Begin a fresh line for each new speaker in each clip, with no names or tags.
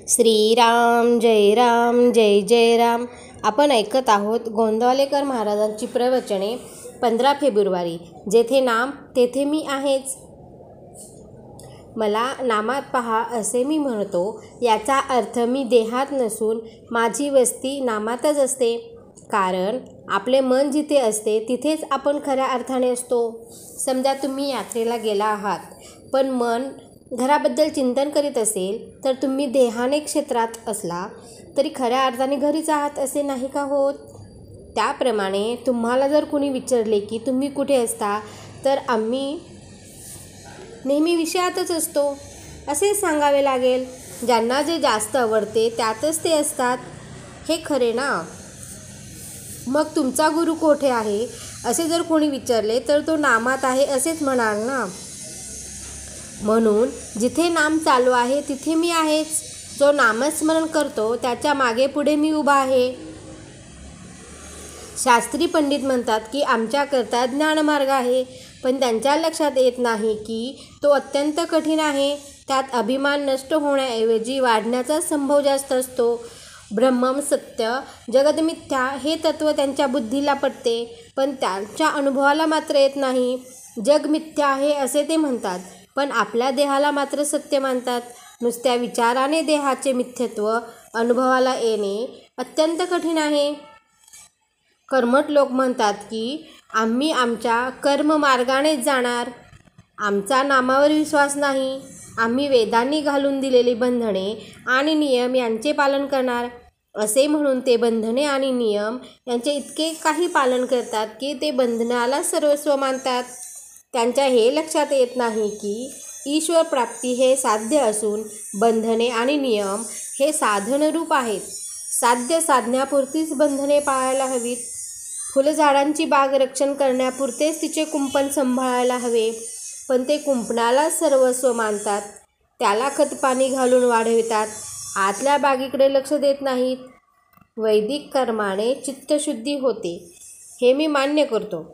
श्रीराम जय जय राम. आपण ऐकत आहोत गोंदवलेकर महाराजांची प्रवचने. 15 फेब्रुवारी. जेथे नाम तेथे मी आहेच. मला नामात पहा असे मी म्हणतो, याचा अर्थ मी देहात नसून माझी वस्ती नामातच असते. कारण आपले मन जिथे असते तिथेच आपण खऱ्या अर्थाने असतो. समजा तुम्ही यात्रेला गेला आहात, पण मन घराबद्दल चिंतन करीत असेल, तर तुम्ही देहाने क्षेत्रात असला तरी खऱ्या अर्थाने घरीच आहात असे नाही का होत? त्याप्रमाणे तुम्हाला जर कुणी विचारले की तुम्ही कुठे असता, तर आम्ही नेहमी विषयातच असतो असे सांगावे लागेल. ज्यांना जे जास्त आवडते त्यातच ते असतात, हे खरे ना? मग तुमचा गुरु कोठे आहे असे जर कोणी विचारले, तर तो नामात आहे असेच म्हणाल ना? म्हणून जिथे नाम चालू आहे तिथे मी आहेच. जो नामस्मरण करतो त्याच्या मागे पुढे मी उभा आहे. शास्त्री पंडित म्हणतात की आमच्याकरता ज्ञानमार्ग आहे, पण त्यांच्या लक्षात येत नाही की तो अत्यंत कठीण आहे. त्यात अभिमान नष्ट होण्याऐवजी वाढण्याचा संभव जास्त असतो. ब्रह्मम सत्य जगत मिथ्या हे तत्त्व त्यांच्या बुद्धीला पटते, पण त्यांच्या अनुभवाला मात्र येत नाही. जग मिथ्या आहे असे ते म्हणतात, पण आपल्या देहाला मात्र सत्य मानतात. नुसत्या विचाराने देहाचे मिथ्यत्व अनुभवाला येणे अत्यंत कठीण आहे. कर्मठ लोक म्हणतात की आम्ही आमच्या कर्ममार्गानेच जाणार. आमचा नामावर विश्वास नाही. आम्ही वेदांनी घालून दिलेली बंधने आणि नियम यांचे पालन करणार असे म्हणून ते बंधने आणि नियम यांचे इतके काही पालन करतात की ते बंधनाला सर्वस्व मानतात. त्यांच्या हे लक्षात येत नाही की ईश्वर प्राप्ती हे साध्य असून बंधने आणि नियम हे साधनरूप आहेत. साध्य साधण्यापुरतीच बंधने पाळायला हवीत. फुलझाडांची बाग रक्षण करण्यापुरतेच तिचे कुंपण सांभाळायला हवे, पण ते कुंपणाला सर्वस्व मानतात. त्याला खतपाणी घालून वाढवितात, आतल्या बागेकडे लक्ष देत नाहीत. वैदिक कर्माने चित्तशुद्धी होते हे मी मान्य करतो,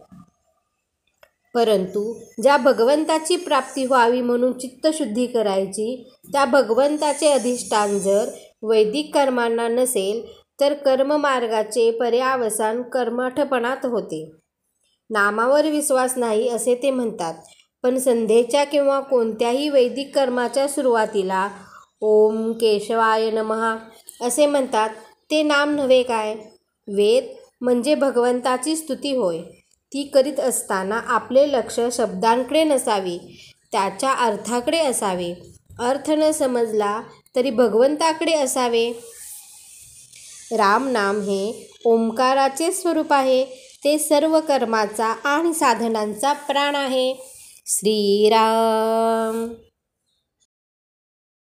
परंतु ज्या भगवंताची प्राप्ती व्हावी म्हणून चित्तशुद्धी करायची, त्या भगवंताचे अधिष्ठान जर वैदिक कर्मांना नसेल, तर कर्ममार्गाचे पर्यावसान कर्मठपणात होते. नामावर विश्वास नाही असे ते म्हणतात, पण संध्येच्या किंवा कोणत्याही वैदिक कर्माच्या सुरुवातीला ओम केशवाय नमः असे म्हणतात. ते नाम नव्हे काय? वेद म्हणजे भगवंताची स्तुती होय. ती करीत असताना आपले लक्ष शब्दांकडे नसावे, त्याच्या अर्थाकडे असावे. अर्थ न समजला तरी भगवंताकडे असावे. राम नाम हे ओंकाराचे स्वरूप आहे. ते सर्व कर्माचा आणि साधनांचा प्राण आहे. श्रीराम.